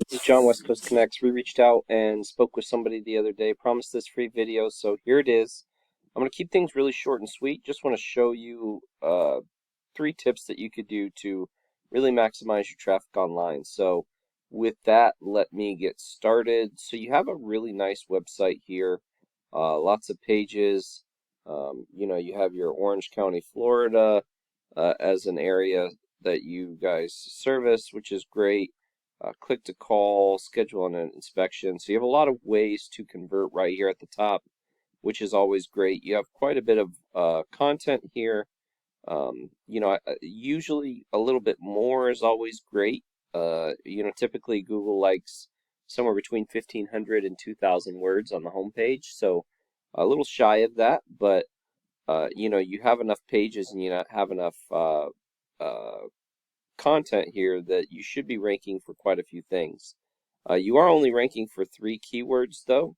This is John, West Coast Connects. We reached out and spoke with somebody the other day, promised this free video, so here it is. I'm going to keep things really short and sweet. Just want to show you 3 tips that you could do to really maximize your traffic online. So with that, let me get started. So you have a really nice website here, lots of pages. You have your Orange County, Florida as an area that you guys service, which is great. Click to call, schedule an inspection. So you have a lot of ways to convert right here at the top, which is always great. You have quite a bit of content here. Usually a little bit more is always great. Typically Google likes somewhere between 1,500 and 2,000 words on the home page. So a little shy of that, but you have enough pages and you have enough uh, content here that you should be ranking for quite a few things. You are only ranking for 3 keywords though,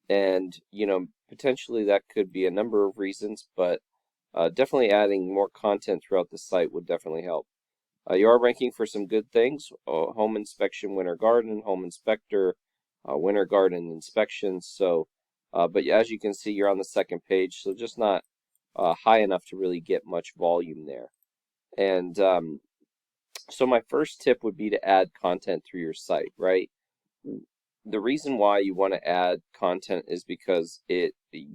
and potentially that could be a number of reasons, but definitely adding more content throughout the site would definitely help. You are ranking for some good things: home inspection, winter garden, home inspector, winter garden inspections. So, but as you can see, you're on the second page, so just not high enough to really get much volume there. And so my first tip would be to add content through your site, right? The reason why you want to add content is because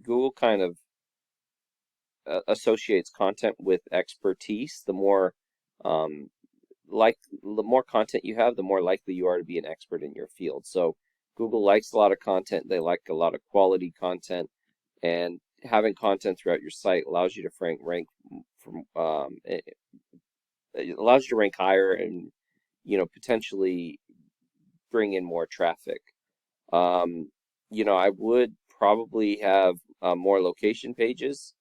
Google kind of associates content with expertise. Um, the more content you have, the more likely you are to be an expert in your field. So Google likes a lot of content. They like a lot of quality content, and having content throughout your site allows you to rank from it allows you to rank higher and potentially bring in more traffic. I would probably have more location pages,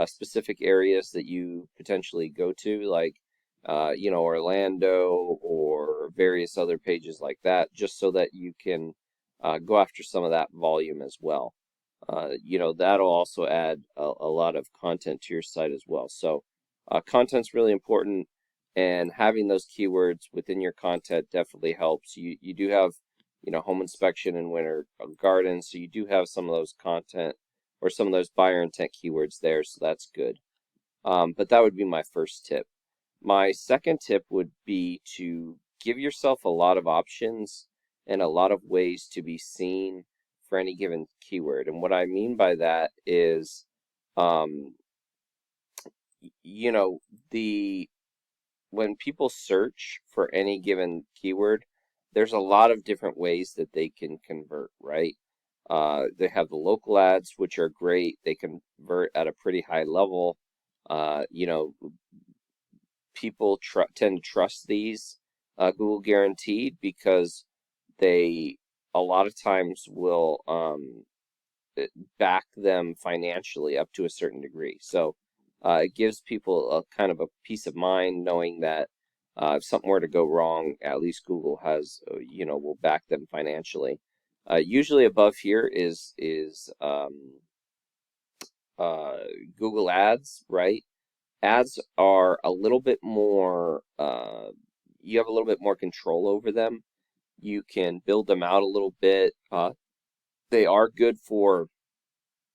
specific areas that you potentially go to, like Orlando or various other pages like that, just so that you can go after some of that volume as well. That'll also add a lot of content to your site as well. So content's really important, and having those keywords within your content definitely helps. You do have, home inspection and winter garden, so you do have some of those content or some of those buyer intent keywords there, so that's good. But that would be my first tip. My second tip would be to give yourself a lot of options and a lot of ways to be seen for any given keyword. And what I mean by that is, um, you know, the when people search for any given keyword, there's a lot of different ways that they can convert, right? They have the local ads, which are great. They convert at a pretty high level. Uh, you know, People tend to trust these Google Guaranteed because they a lot of times will back them financially up to a certain degree. So it gives people a kind of a peace of mind knowing that if something were to go wrong, at least Google will back them financially. Usually above here is Google Ads, right? Ads are a little bit more, you have a little bit more control over them. You can build them out a little bit. They are good for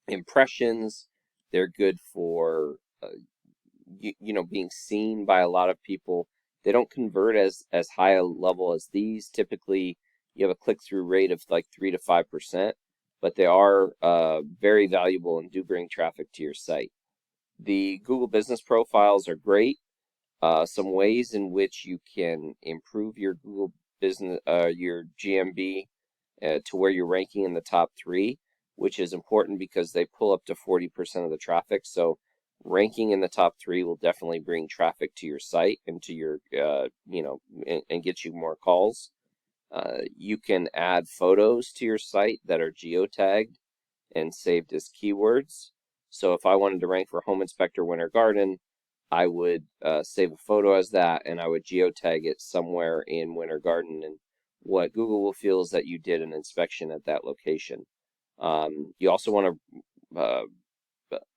impressions. They're good for, being seen by a lot of people. They don't convert as high a level as these. Typically, you have a click-through rate of like 3 to 5%, but they are very valuable and do bring traffic to your site. The Google Business Profiles are great. Some ways in which you can improve your Google Business, your GMB, to where you're ranking in the top 3, which is important because they pull up to 40% of the traffic. So ranking in the top 3 will definitely bring traffic to your site and to your, and get you more calls. You can add photos to your site that are geotagged and saved as keywords. So if I wanted to rank for home inspector winter garden, I would save a photo as that, and I would geotag it somewhere in winter garden. And what Google will feel is that you did an inspection at that location. You also want to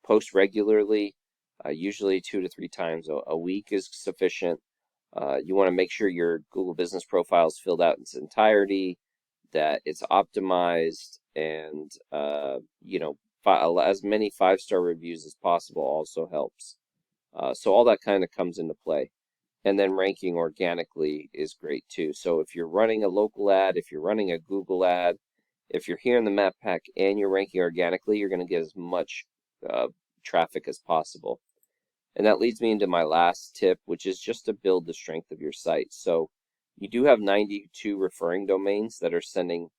post regularly. Usually 2 to 3 times a week is sufficient. You want to make sure your Google Business Profile is filled out in its entirety, that it's optimized, and as many 5-star reviews as possible also helps. So all that kind of comes into play. And then ranking organically is great too. So if you're running a local ad, if you're running a Google ad, if you're here in the map pack and you're ranking organically, you're going to get as much traffic as possible. And that leads me into my last tip, which is just to build the strength of your site. So you do have 92 referring domains that are sending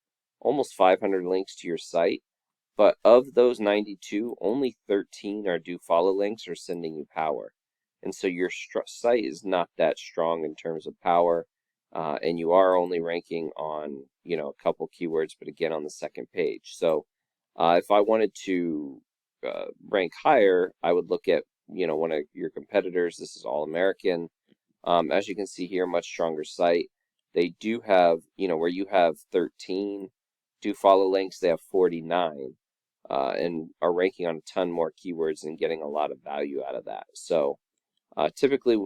almost 500 links to your site. But of those 92, only 13 are do follow links or sending you power. And so your site is not that strong in terms of power. And you are only ranking on, a couple keywords, but again, on the second page. So if I wanted to rank higher, I would look at, one of your competitors. This is All American. As you can see here, much stronger site. They do have, where you have 13 do follow links, they have 49. And are ranking on a ton more keywords and getting a lot of value out of that. So typically,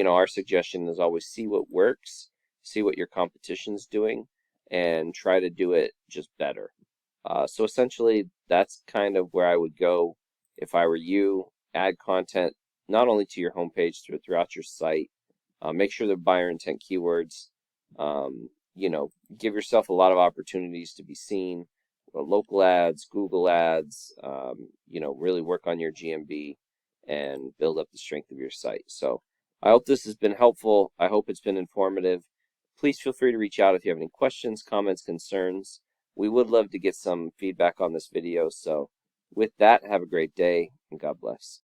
our suggestion is always see what works, see what your competition's doing, and try to do it just better. So essentially, that's kind of where I would go if I were you. Add content not only to your homepage, throughout your site. Make sure they're buyer intent keywords. Give yourself a lot of opportunities to be seen. Local ads, Google ads, really work on your GMB and build up the strength of your site. So I hope this has been helpful. I hope it's been informative. Please feel free to reach out if you have any questions, comments, concerns. We would love to get some feedback on this video. So with that, have a great day and God bless.